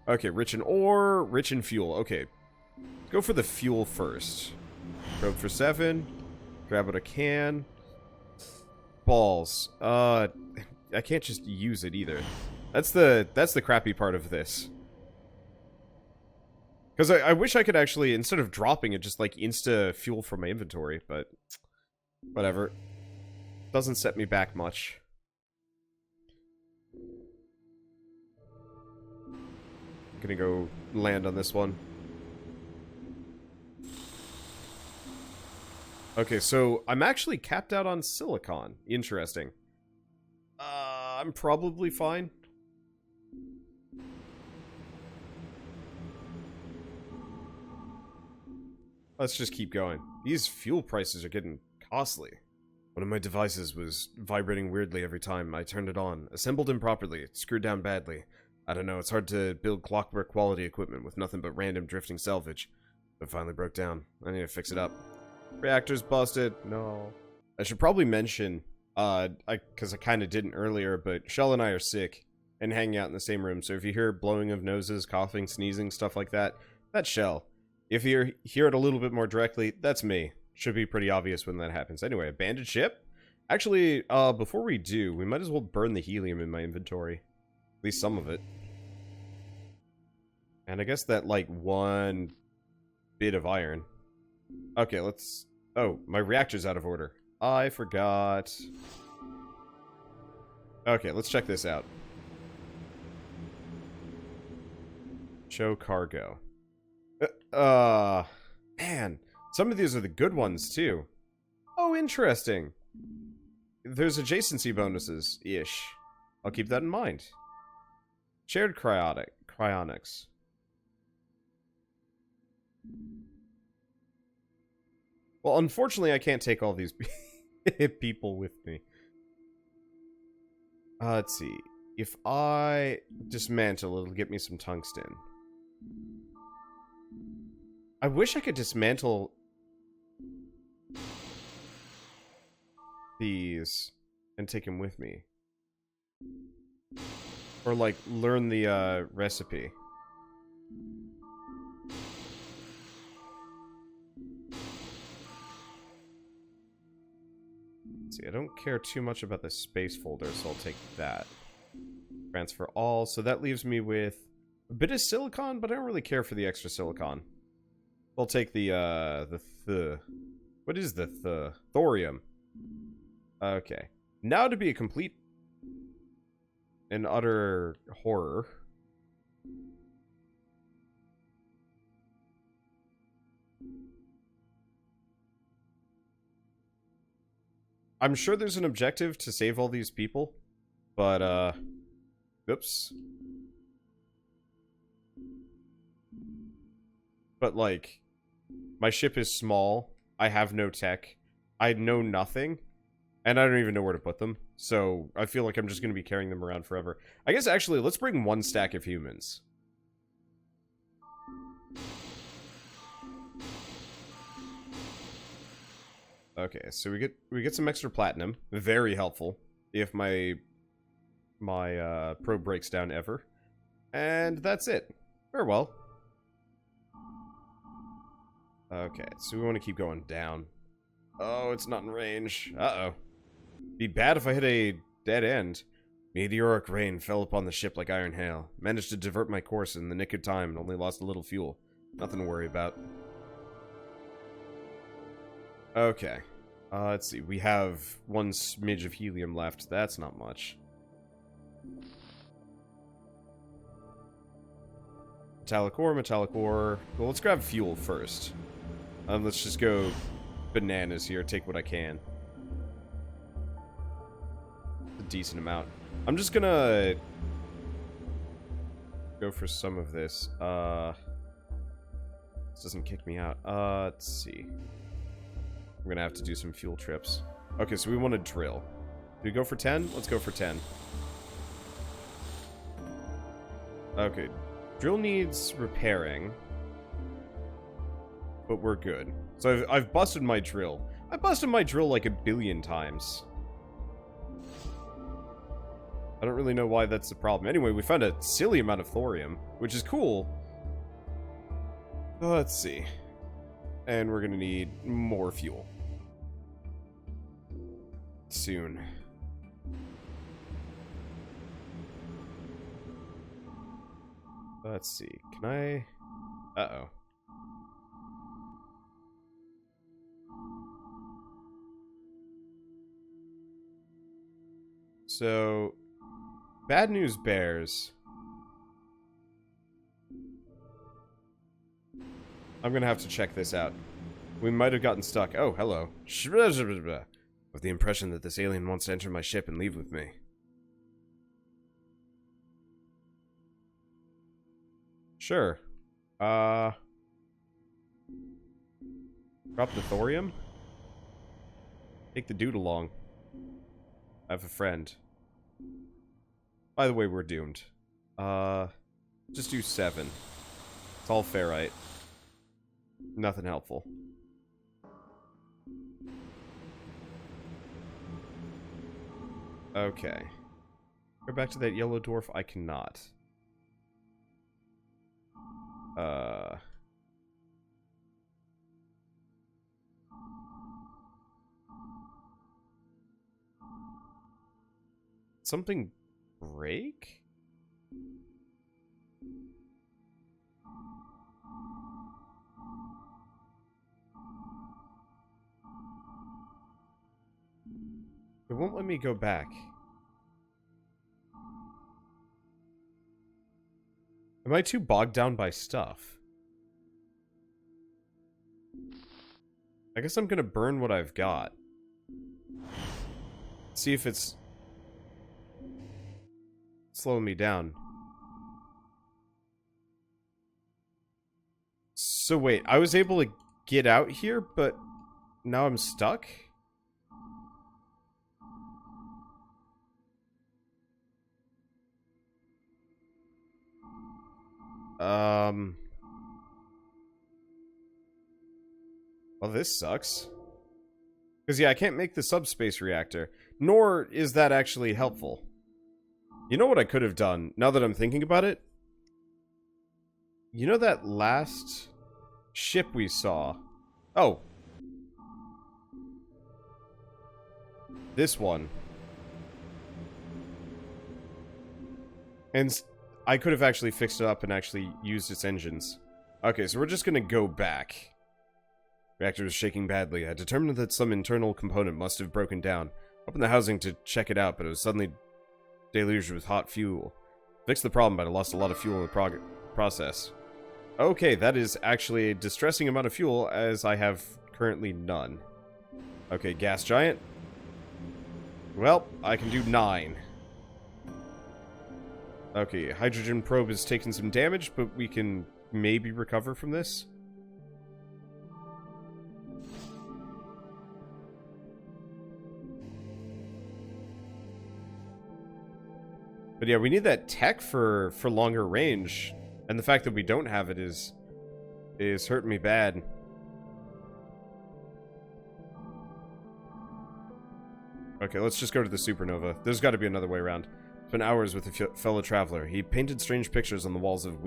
Okay, rich in ore, rich in fuel. Okay, go for the fuel first. Probe for 7. Grab what I can. Balls. I can't just use it either. That's the crappy part of this. Because I wish I could actually, instead of dropping it, just like insta fuel from my inventory, but whatever. Doesn't set me back much. I'm gonna go land on this one. Okay, so I'm actually capped out on silicon. Interesting. I'm probably fine. Let's just keep going. These fuel prices are getting costly. One of my devices was vibrating weirdly every time I turned it on. Assembled improperly, screwed down badly. I don't know, it's hard to build clockwork quality equipment with nothing but random drifting salvage. It finally broke down. I need to fix it up. Reactor's busted. No. I should probably mention, because I kind of didn't earlier, but Shell and I are sick and hanging out in the same room, so if you hear blowing of noses, coughing, sneezing, stuff like that, that's Shell. If you hear it a little bit more directly, that's me. Should be pretty obvious when that happens. Anyway, abandoned ship? Actually, before we do, we might as well burn the helium in my inventory. At least some of it. And I guess that, like, one bit of iron. Okay, let's... Oh, my reactor's out of order. I forgot. Okay, let's check this out. Show cargo. Man, some of these are the good ones, too. Oh, interesting. There's adjacency bonuses-ish. I'll keep that in mind. Shared cryonics. Well, unfortunately, I can't take all these people with me. Let's see. If I dismantle, it'll get me some tungsten. I wish I could dismantle these and take them with me. Or, like, learn the, recipe. Let's see, I don't care too much about the space folder, so I'll take that. Transfer all, so that leaves me with a bit of silicon, but I don't really care for the extra silicon. I'll take the what is the thorium? Okay. Now to be a complete and utter horror. I'm sure there's an objective to save all these people, but, oops. But, like, my ship is small, I have no tech, I know nothing, and I don't even know where to put them, so I feel like I'm just going to be carrying them around forever. I guess, actually, let's bring one stack of humans. Okay, so we get some extra platinum, very helpful, if my probe breaks down ever. And that's it. Very well. Okay, so we want to keep going down. Oh, it's not in range. Uh-oh. Be bad if I hit a dead end. Meteoric rain fell upon the ship like iron hail. Managed to divert my course in the nick of time and only lost a little fuel. Nothing to worry about. Okay. Let's see. We have one smidge of helium left. That's not much. Metallic ore, metallic ore. Well, let's grab fuel first. Let's just go bananas here. Take what I can. A decent amount. I'm just gonna go for some of this. This doesn't kick me out. Let's see. I'm gonna have to do some fuel trips. Okay, so we want to drill. Do we go for 10? Let's go for 10. Okay. Drill needs repairing. But we're good. So I've busted my drill. I busted my drill like 1 billion times. I don't really know why that's the problem. Anyway, we found a silly amount of thorium, which is cool. Let's see. And we're gonna need more fuel. Soon. Let's see. Can I... Uh-oh. So, bad news bears. I'm gonna have to check this out. We might have gotten stuck. Oh, hello. With the impression that this alien wants to enter my ship and leave with me. Sure. Drop the thorium? Take the dude along. I have a friend. By the way, we're doomed. Just do 7. It's all ferrite. Nothing helpful. Okay. Go back to that yellow dwarf? I cannot. Something break? It won't let me go back. Am I too bogged down by stuff? I guess I'm gonna burn what I've got. See if it's slowing me down. So wait, I was able to get out here, but now I'm stuck? Well, this sucks. Because, yeah, I can't make the subspace reactor. Nor is that actually helpful. You know what I could have done, now that I'm thinking about it? You know that last ship we saw? Oh. This one. And I could have actually fixed it up and actually used its engines. Okay, so we're just gonna go back. Reactor was shaking badly. I determined that some internal component must have broken down. Opened the housing to check it out, but it was suddenly deluged with hot fuel. Fixed the problem, but I lost a lot of fuel in the process. Okay, that is actually a distressing amount of fuel, as I have currently none. Okay, gas giant. Well, I can do 9. Okay, hydrogen probe has taken some damage, but we can maybe recover from this. But yeah, we need that tech for longer range, and the fact that we don't have it is hurting me bad. Okay, let's just go to the supernova. There's got to be another way around. Spent hours with a fellow traveler. He painted strange pictures on the walls of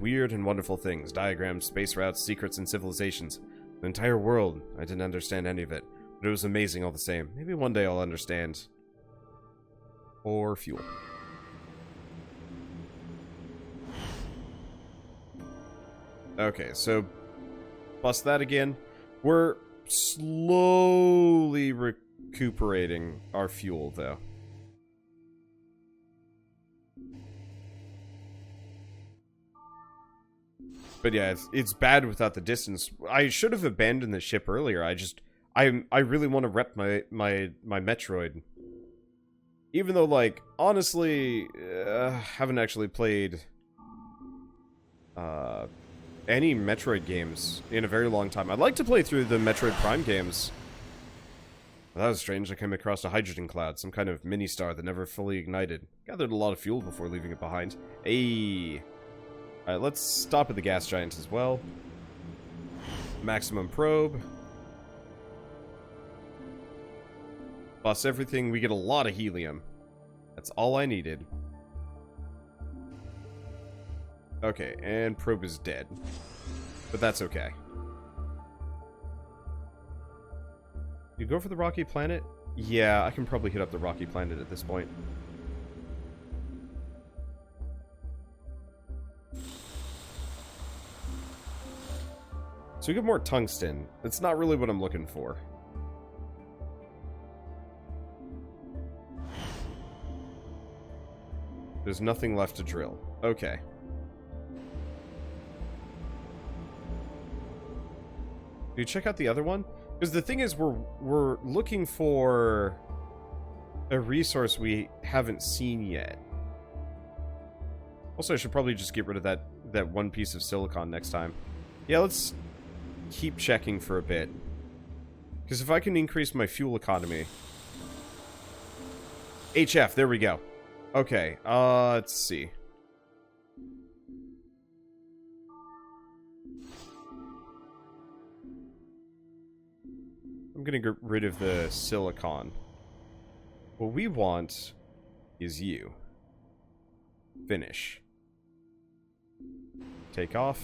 weird and wonderful things, diagrams, space routes, secrets, and civilizations. The entire world. I didn't understand any of it, but it was amazing all the same. Maybe one day I'll understand. Or fuel. Okay, so bust that again. We're slowly recuperating our fuel, though. But yeah, it's bad without the distance. I should have abandoned the ship earlier. I really want to rep my Metroid. Even though, like, honestly, haven't actually played any Metroid games in a very long time. I'd like to play through the Metroid Prime games. That was strange. I came across a hydrogen cloud, some kind of mini-star that never fully ignited. Gathered a lot of fuel before leaving it behind. Hey. Alright, let's stop at the gas giant as well. Maximum probe. Bust everything. We get a lot of helium. That's all I needed. Okay, and probe is dead. But that's okay. You go for the rocky planet? Yeah, I can probably hit up the rocky planet at this point. So we get more tungsten. That's not really what I'm looking for. There's nothing left to drill. Okay. Do you check out the other one? Because the thing is, we're looking for a resource we haven't seen yet. Also, I should probably just get rid of that one piece of silicon next time. Yeah, let's keep checking for a bit. Because if I can increase my fuel economy... HF, there we go. Okay, let's see. I'm gonna get rid of the silicon. What we want is you. Finish. Take off.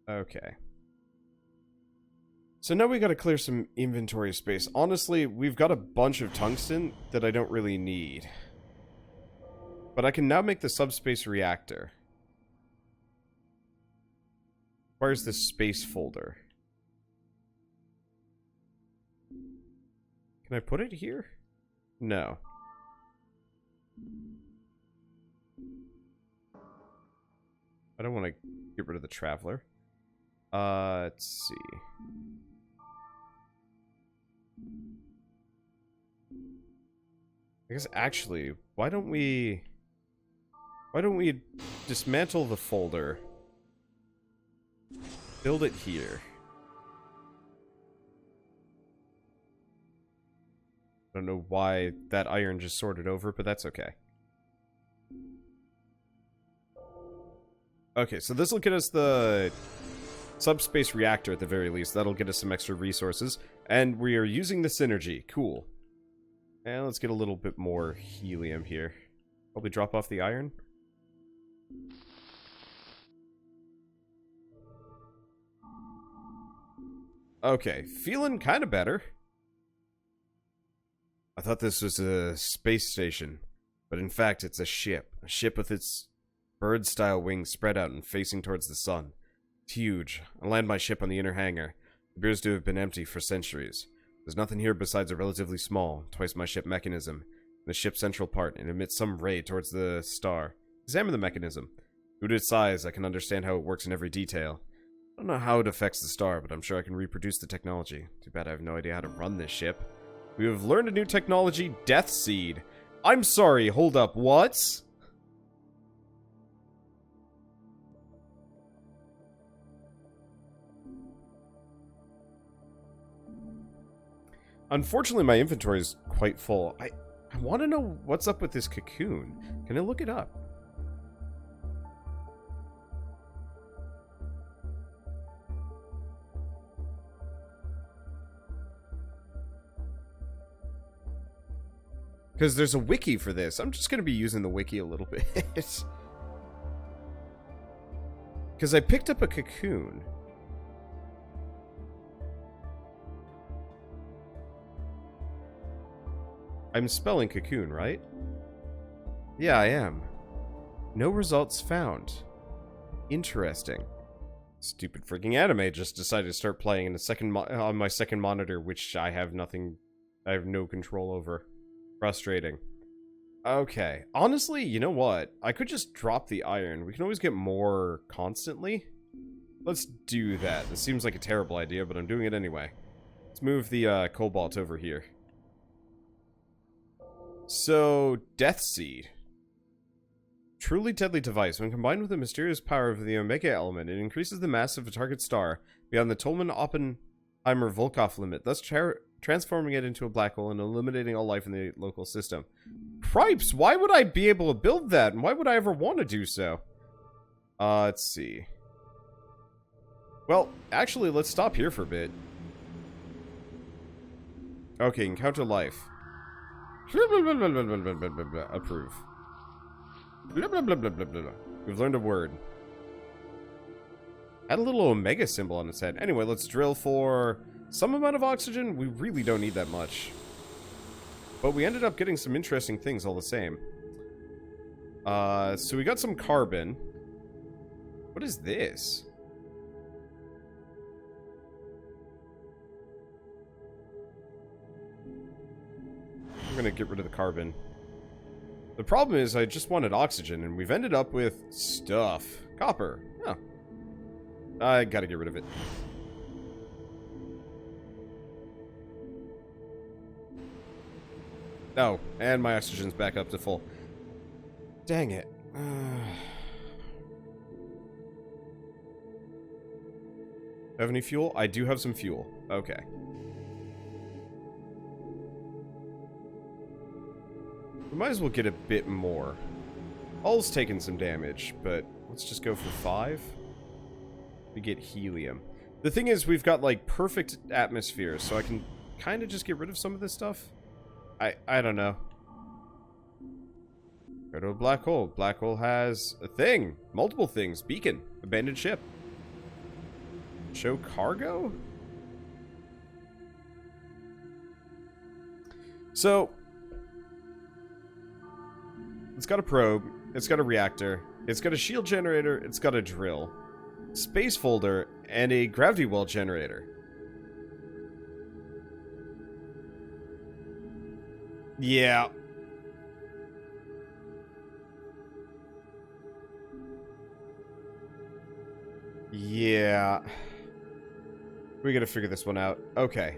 Okay. So now we gotta clear some inventory space. Honestly, we've got a bunch of tungsten that I don't really need. But I can now make the subspace reactor. Where's the space folder? Can I put it here? No. I don't want to get rid of the traveler. Let's see. I guess actually, why don't we dismantle the folder? Build it here. I don't know why that iron just sorted over, but that's okay. Okay, so this will get us the subspace reactor at the very least. That'll get us some extra resources. And we are using the synergy. Cool. And let's get a little bit more helium here. Probably drop off the iron. Okay, feeling kind of better. I thought this was a space station, but in fact it's a ship. A ship with its bird-style wings spread out and facing towards the sun. It's huge. I land my ship on the inner hangar. It appears to have been empty for centuries. There's nothing here besides a relatively small, twice my ship mechanism. In the ship's central part, it emits some ray towards the star. Examine the mechanism. Due to its size, I can understand how it works in every detail. I don't know how it affects the star, but I'm sure I can reproduce the technology. Too bad I have no idea how to run this ship. We have learned a new technology, Death Seed. I'm sorry, hold up, what? Unfortunately, my inventory is quite full. I want to know what's up with this cocoon. Can I look it up? Because there's a wiki for this. I'm just going to be using the wiki a little bit. Because I picked up a cocoon. I'm spelling cocoon, right? Yeah, I am. No results found. Interesting. Stupid freaking anime just decided to start playing in on my second monitor, which I have no control over. Frustrating. Okay. Honestly, you know what? I could just drop the iron. We can always get more constantly. Let's do that. This seems like a terrible idea, but I'm doing it anyway. Let's move the cobalt over here. So, Death Seed. Truly deadly device. When combined with the mysterious power of the Omega element, it increases the mass of a target star beyond the Tolman-Oppenheimer-Volkoff limit, thus transforming it into a black hole and eliminating all life in the local system. Cripes, why would I be able to build that? And why would I ever want to do so? Let's see. Well, actually, let's stop here for a bit. Okay, encounter life. Approve. We've learned a word. Had a little omega symbol on its head. Anyway, let's drill for some amount of oxygen. We really don't need that much. But we ended up getting some interesting things all the same. So we got some carbon. What is this? I'm gonna get rid of the carbon. The problem is I just wanted oxygen, and we've ended up with stuff. Copper. Oh. I gotta get rid of it. Oh, and my oxygen's back up to full. Dang it. Have any fuel? I do have some fuel. Okay. We might as well get a bit more. Hull's taken some damage, but let's just go for 5. We get helium. The thing is, we've got, like, perfect atmosphere, so I can kind of just get rid of some of this stuff. I don't know. Go to a black hole. Black hole has a thing. Multiple things. Beacon. Abandoned ship. Show cargo? So, it's got a probe. It's got a reactor. It's got a shield generator. It's got a drill. Space folder. And a gravity well generator. Yeah. Yeah. We gotta figure this one out. Okay.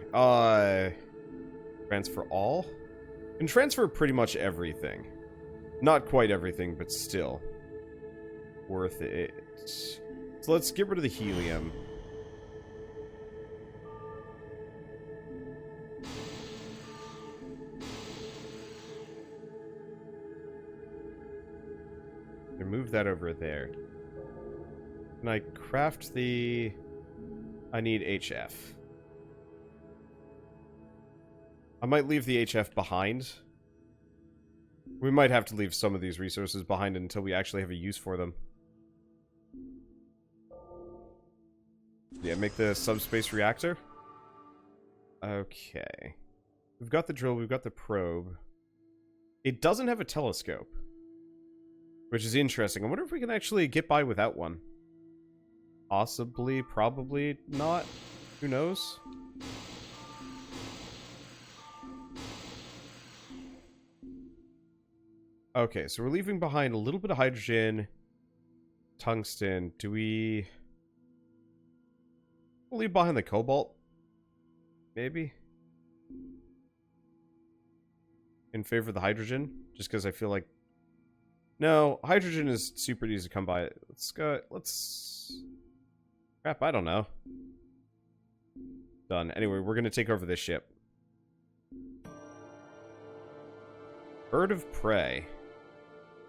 Transfer all? Can transfer pretty much everything. Not quite everything, but still. Worth it. So let's get rid of the helium. Move that over there. Can I craft the... I need HF. I might leave the HF behind. We might have to leave some of these resources behind until we actually have a use for them. Yeah, make the subspace reactor. Okay. We've got the drill, we've got the probe. It doesn't have a telescope. Which is interesting. I wonder if we can actually get by without one. Possibly, probably not. Who knows? Okay, so we're leaving behind a little bit of hydrogen. Tungsten. Do we... We'll leave behind the cobalt? Maybe? In favor of the hydrogen? Just because I feel like... No, hydrogen is super easy to come by. Let's go... Let's... Crap, I don't know. Done. Anyway, we're gonna take over this ship. Bird of Prey.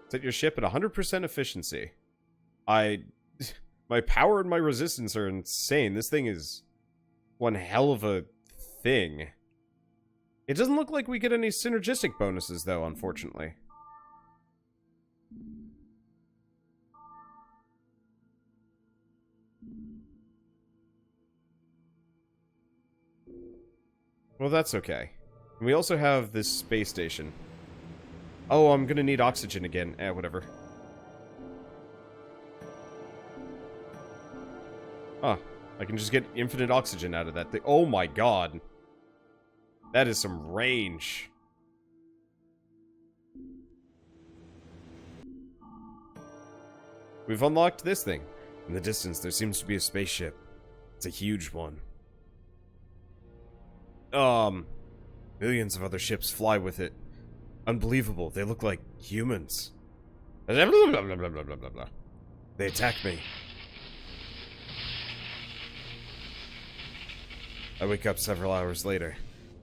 Set your ship at 100% efficiency. My power and my resistance are insane. This thing is one hell of a thing. It doesn't look like we get any synergistic bonuses, though, unfortunately. Well, that's okay. And we also have this space station. Oh, I'm gonna need oxygen again. Whatever. Huh. I can just get infinite oxygen out of that thing. Oh my god. That is some range. We've unlocked this thing. In the distance, there seems to be a spaceship. It's a huge one. Millions of other ships fly with it. Unbelievable. They look like humans. They attack me. I wake up several hours later.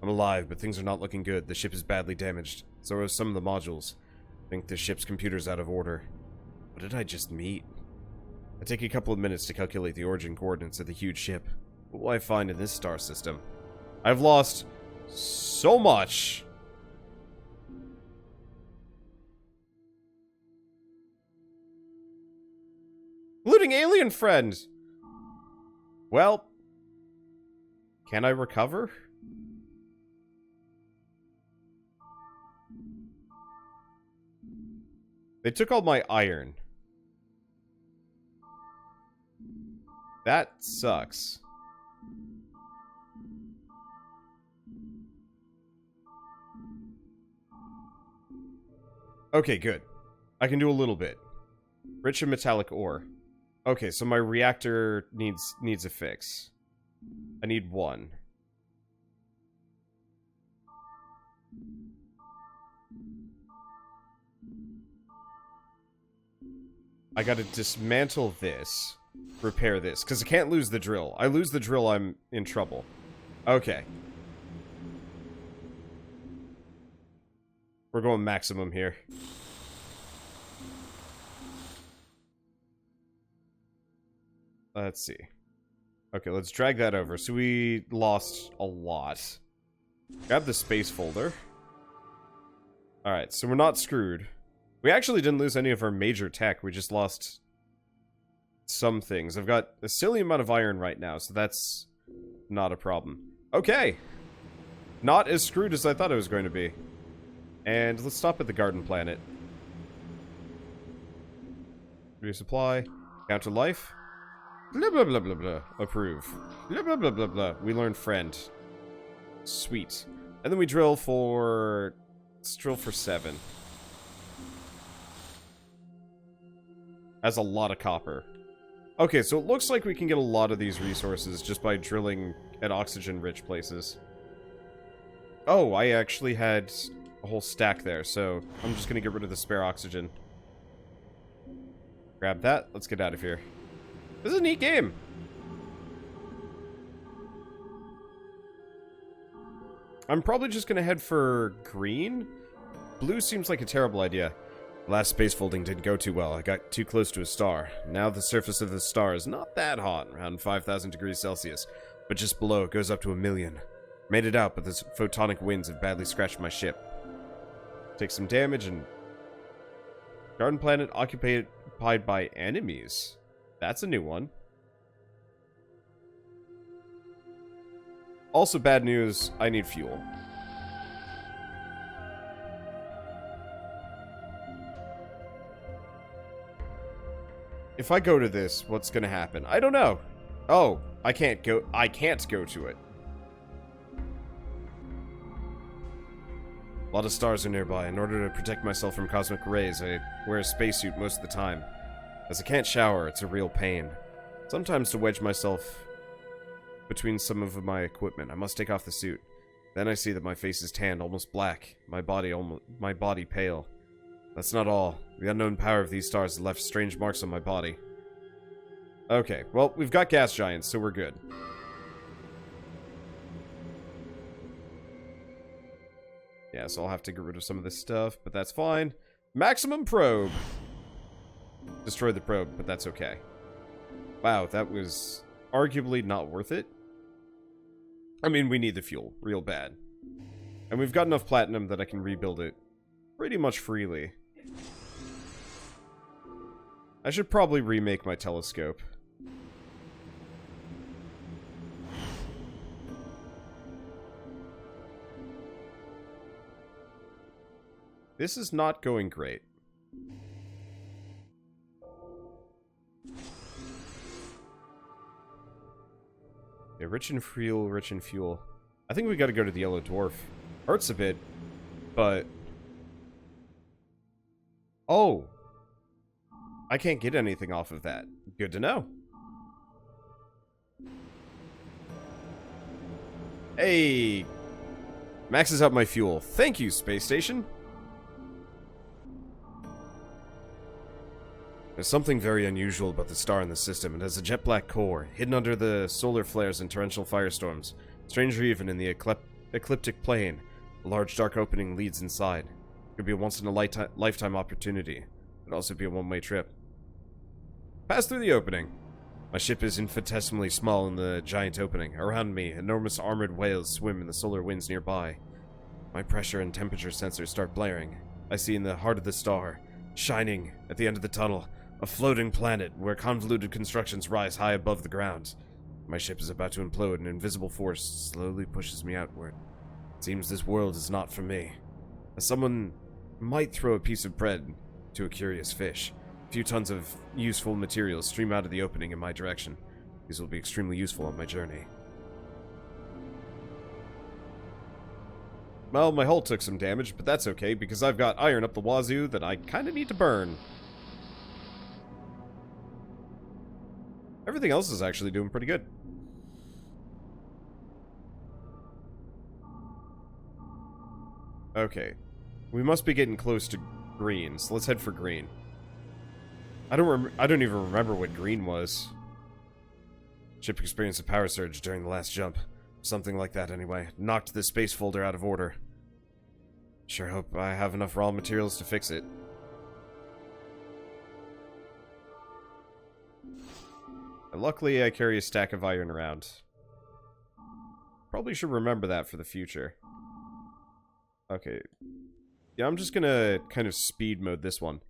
I'm alive, but things are not looking good. The ship is badly damaged. So are some of the modules. I think the ship's computer's out of order. What did I just meet? I take a couple of minutes to calculate the origin coordinates of the huge ship. What will I find in this star system? I've lost so much. Including alien friend. Well, can I recover? They took all my iron. That sucks. Okay, good. I can do a little bit. Rich in metallic ore. Okay, so my reactor needs a fix. I need one. I gotta dismantle this. Repair this, because I can't lose the drill. I lose the drill, I'm in trouble. Okay. We're going maximum here. Let's see. Okay, let's drag that over. So we lost a lot. Grab the space folder. Alright, so we're not screwed. We actually didn't lose any of our major tech. We just lost some things. I've got a silly amount of iron right now, so that's not a problem. Okay. Not as screwed as I thought it was going to be. And let's stop at the garden planet. Resupply. Counter life. Blah, blah, blah, blah, blah. Approve. Blah, blah, blah, blah, blah. We learn friend. Sweet. And then we drill for... Let's drill for 7. Has a lot of copper. Okay, so it looks like we can get a lot of these resources just by drilling at oxygen-rich places. Oh, I actually had a whole stack there, so I'm just gonna get rid of the spare oxygen. Grab that. Let's get out of here. This is a neat game. I'm probably just gonna head for green. Blue seems like a terrible idea. Last space folding didn't go too well. I got too close to a star. Now the surface of the star is not that hot, around 5,000 degrees Celsius. But just below, it goes up to 1,000,000. Made it out, but the photonic winds have badly scratched my ship. Take some damage and... Garden planet occupied by enemies. That's a new one. Also bad news, I need fuel. If I go to this, what's gonna happen? I don't know. Oh, I can't go to it. A lot of stars are nearby. In order to protect myself from cosmic rays, I wear a spacesuit most of the time. As I can't shower, it's a real pain. Sometimes to wedge myself between some of my equipment, I must take off the suit. Then I see that my face is tanned, almost black. My body pale. That's not all. The unknown power of these stars has left strange marks on my body. Okay, well, we've got gas giants, so we're good. Yeah, so I'll have to get rid of some of this stuff, but that's fine. Maximum probe! Destroy the probe, but that's okay. Wow, that was arguably not worth it. I mean, we need the fuel, real bad. And we've got enough platinum that I can rebuild it pretty much freely. I should probably remake my telescope. This is not going great. Yeah, rich in fuel, rich in fuel. I think we gotta go to the Yellow Dwarf. Hurts a bit, but... Oh! I can't get anything off of that. Good to know. Hey! Maxes out my fuel. Thank you, space station! There's something very unusual about the star in the system. It has a jet black core, hidden under the solar flares and torrential firestorms. Stranger even in the ecliptic plane. A large dark opening leads inside. It could be a once-in-a-lifetime opportunity. It could also be a one-way trip. Pass through the opening. My ship is infinitesimally small in the giant opening. Around me, enormous armored whales swim in the solar winds nearby. My pressure and temperature sensors start blaring. I see in the heart of the star, shining at the end of the tunnel, a floating planet where convoluted constructions rise high above the ground. My ship is about to implode, and an invisible force slowly pushes me outward. It seems this world is not for me. As someone might throw a piece of bread to a curious fish, a few tons of useful materials stream out of the opening in my direction. These will be extremely useful on my journey. Well, my hull took some damage, but that's okay, because I've got iron up the wazoo that I kind of need to burn. Everything else is actually doing pretty good. Okay. We must be getting close to green, so let's head for green. I don't even remember what green was. Ship experienced a power surge during the last jump. Something like that, anyway. Knocked the space folder out of order. Sure hope I have enough raw materials to fix it. Luckily, I carry a stack of iron around. Probably should remember that for the future. Okay. Yeah, I'm just gonna kind of speed mode this one.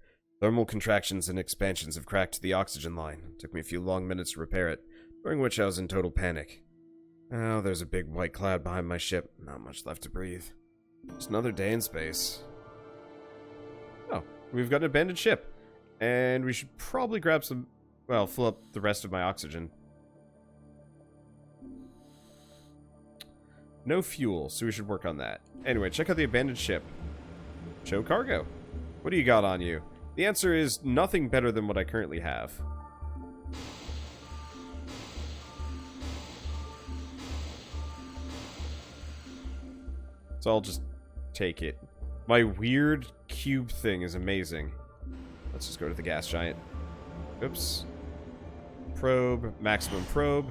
Thermal contractions and expansions have cracked the oxygen line. It took me a few long minutes to repair it, during which I was in total panic. Oh, there's a big white cloud behind my ship. Not much left to breathe. Just another day in space. Oh, we've got an abandoned ship. And we should probably grab some... Well, fill up the rest of my oxygen. No fuel, so we should work on that. Anyway, check out the abandoned ship. Show cargo. What do you got on you? The answer is nothing better than what I currently have. So I'll just take it. My weird cube thing is amazing. Let's just go to the gas giant. Oops. Probe. Maximum probe.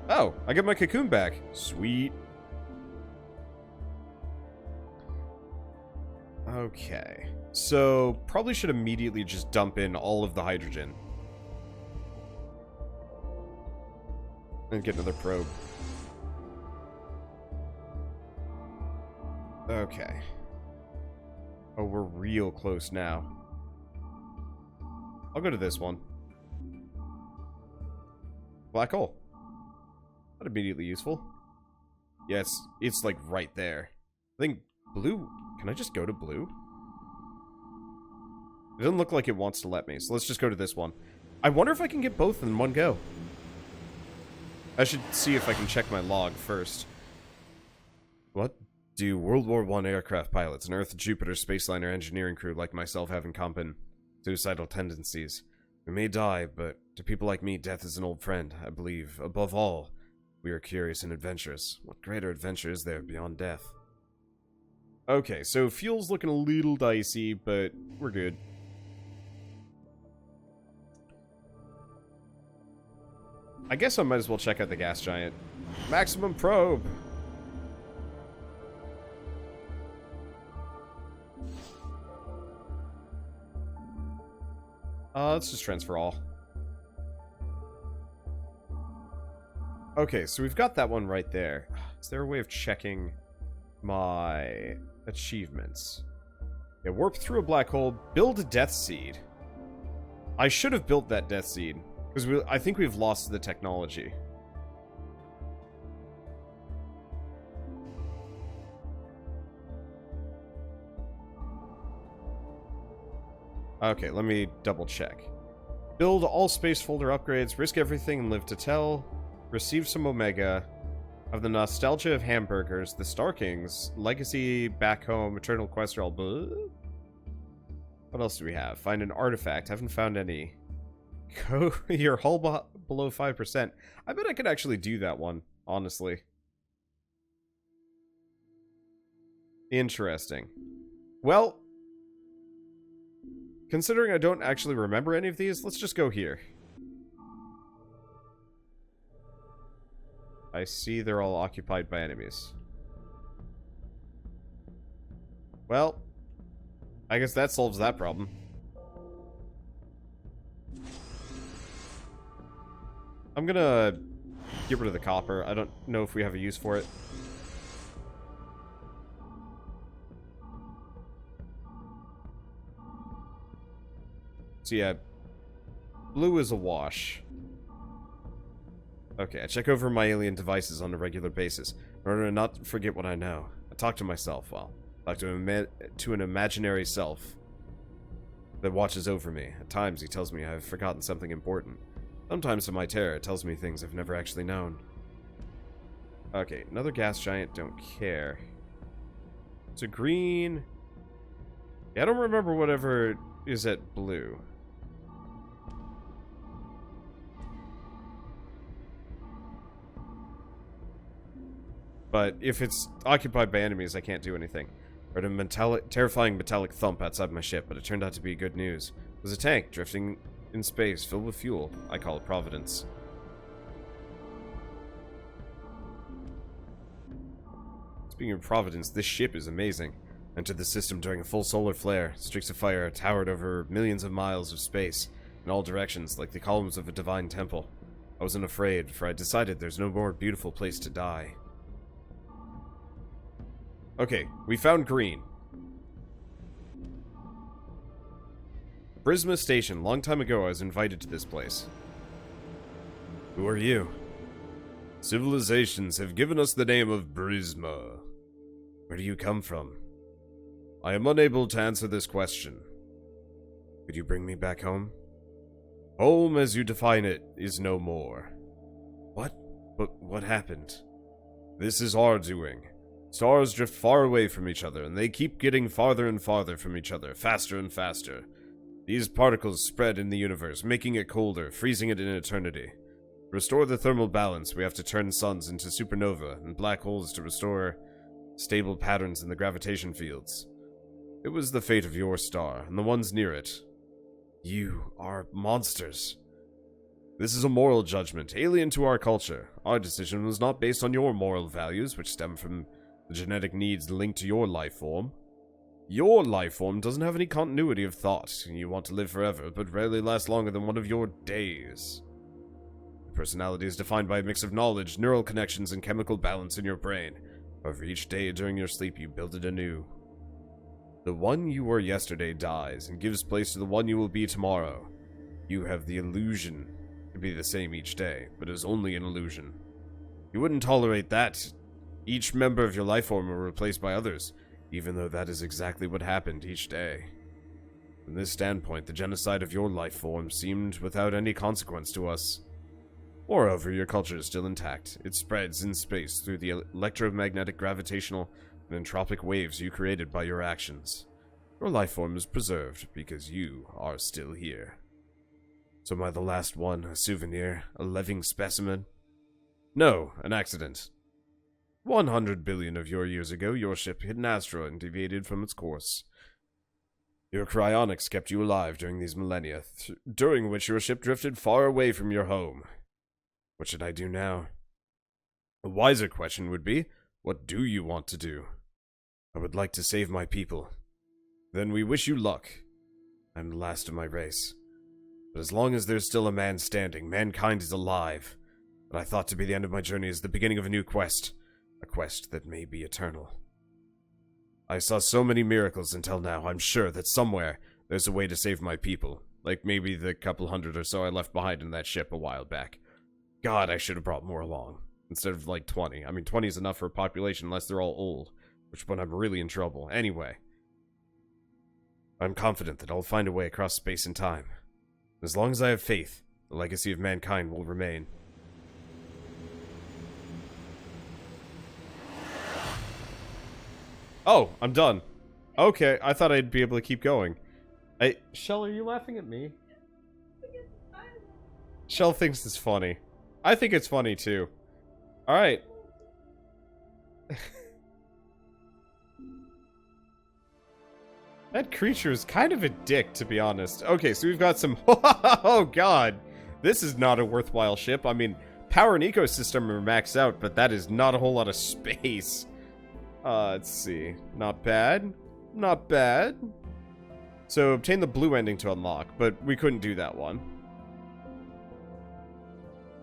Oh, I get my cocoon back. Sweet. Okay. So, probably should immediately just dump in all of the hydrogen. And get another probe. Okay. Oh, we're real close now. I'll go to this one. Black hole. Not immediately useful. Yeah, it's like right there. I think blue... Can I just go to blue? It doesn't look like it wants to let me, so let's just go to this one. I wonder if I can get both in one go. I should see if I can check my log first. What do World War I aircraft pilots and Earth-Jupiter spaceliner engineering crew like myself have in common? Suicidal tendencies. We may die, but to people like me, death is an old friend, I believe. Above all, we are curious and adventurous. What greater adventure is there beyond death? Okay, so fuel's looking a little dicey, but we're good. I guess I might as well check out the gas giant. Maximum probe! Let's just transfer all. Okay, so we've got that one right there. Is there a way of checking my achievements? Yeah, warp through a black hole, build a death seed. I should have built that death seed, because I think we've lost the technology. Okay, let me double check. Build all space folder upgrades, risk everything and live to tell. Receive some Omega. Of the nostalgia of hamburgers, the Star Kings, Legacy, Back Home, Eternal Quest, all blah. What else do we have? Find an artifact. Haven't found any. Go your hull below 5%. I bet I could actually do that one, honestly. Interesting. Well, considering I don't actually remember any of these, let's just go here. I see they're all occupied by enemies. Well, I guess that solves that problem. I'm gonna get rid of the copper. I don't know if we have a use for it. So yeah, blue is a wash. Okay, I check over my alien devices on a regular basis in order to not forget what I know. I talk to myself, well, talk to an imaginary self that watches over me. At times he tells me I have forgotten something important. Sometimes to my terror it tells me things I've never actually known. Okay, another gas giant, don't care. It's a green. Yeah, I don't remember whatever is at blue. But if it's occupied by enemies, I can't do anything. I heard a terrifying metallic thump outside my ship, but it turned out to be good news. It was a tank drifting in space, filled with fuel. I call it Providence. Speaking of Providence, this ship is amazing. Entered the system during a full solar flare. Streaks of fire towered over millions of miles of space, in all directions, like the columns of a divine temple. I wasn't afraid, for I decided there's no more beautiful place to die. Okay, we found green. Prisma Station. Long time ago I was invited to this place. Who are you? Civilizations have given us the name of Prisma. Where do you come from? I am unable to answer this question. Could you bring me back home? Home, as you define it, is no more. What? But what happened? This is our doing. Stars drift far away from each other, and they keep getting farther and farther from each other, faster and faster. These particles spread in the universe, making it colder, freezing it in eternity. To restore the thermal balance, we have to turn suns into supernova and black holes to restore stable patterns in the gravitation fields. It was the fate of your star, and the ones near it. You are monsters. This is a moral judgment, alien to our culture. Our decision was not based on your moral values, which stem from the genetic needs linked to your life form. Your life form doesn't have any continuity of thought. You want to live forever, but rarely last longer than one of your days. Your personality is defined by a mix of knowledge, neural connections, and chemical balance in your brain. However, each day during your sleep, you build it anew. The one you were yesterday dies and gives place to the one you will be tomorrow. You have the illusion to be the same each day, but it is only an illusion. You wouldn't tolerate that. Each member of your life form were replaced by others, even though that is exactly what happened each day. From this standpoint, the genocide of your life form seemed without any consequence to us. Moreover, your culture is still intact. It spreads in space through the electromagnetic, gravitational, and entropic waves you created by your actions. Your life form is preserved because you are still here. So am I the last one, a souvenir, a living specimen? No, an accident. 100 billion of your years ago, your ship hit an asteroid and deviated from its course. Your cryonics kept you alive during these millennia, during which your ship drifted far away from your home. What should I do now? A wiser question would be, what do you want to do? I would like to save my people. Then we wish you luck. I'm the last of my race. But as long as there's still a man standing, mankind is alive. What I thought to be the end of my journey is the beginning of a new quest. A quest that may be eternal. I saw so many miracles until now. I'm sure that somewhere there's a way to save my people. Like maybe the couple hundred or so I left behind in that ship a while back. God, I should have brought more along. Instead of like 20. I mean, 20 is enough for a population unless they're all old. Which one I'm really in trouble. Anyway. I'm confident that I'll find a way across space and time. As long as I have faith, the legacy of mankind will remain. Oh, I'm done. Okay, I thought I'd be able to keep going. Shell, are you laughing at me? Shell thinks it's funny. I think it's funny too. Alright. That creature is kind of a dick, to be honest. Okay, so we've got some... Oh, God. This is not a worthwhile ship. I mean, power and ecosystem are maxed out, but that is not a whole lot of space. Let's see. Not bad. Not bad. So, obtain the blue ending to unlock, but we couldn't do that one.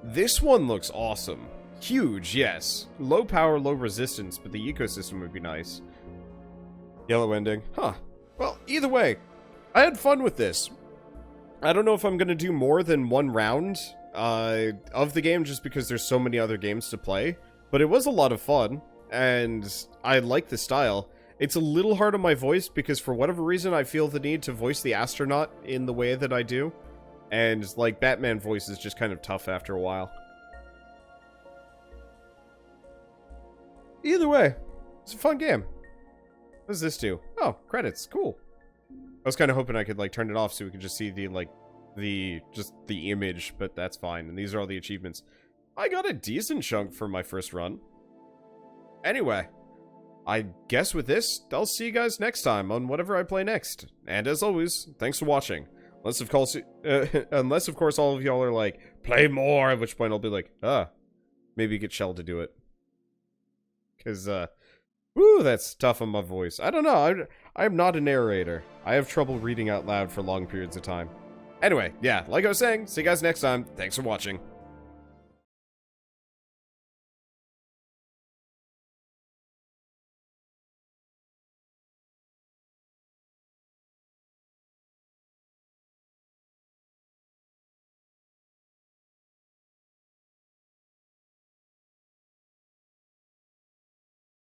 This one looks awesome. Huge, yes. Low power, low resistance, but the ecosystem would be nice. Yellow ending. Huh. Well, either way, I had fun with this. I don't know if I'm going to do more than one round of the game just because there's so many other games to play. But it was a lot of fun, and I like the style. It's a little hard on my voice because for whatever reason I feel the need to voice the astronaut in the way that I do. And, like, Batman voice is just kind of tough after a while. Either way, it's a fun game. What does this do? Oh, credits. Cool. I was kind of hoping I could, like, turn it off so we could just see the, like, just the image, but that's fine. And these are all the achievements. I got a decent chunk for my first run. Anyway, I guess with this, I'll see you guys next time on whatever I play next. And as always, thanks for watching. Unless, of course, all of y'all are like, play more, at which point I'll be like, maybe get Shell to do it. Because, woo, that's tough on my voice. I don't know, I'm not a narrator. I have trouble reading out loud for long periods of time. Anyway, yeah, like I was saying, see you guys next time. Thanks for watching.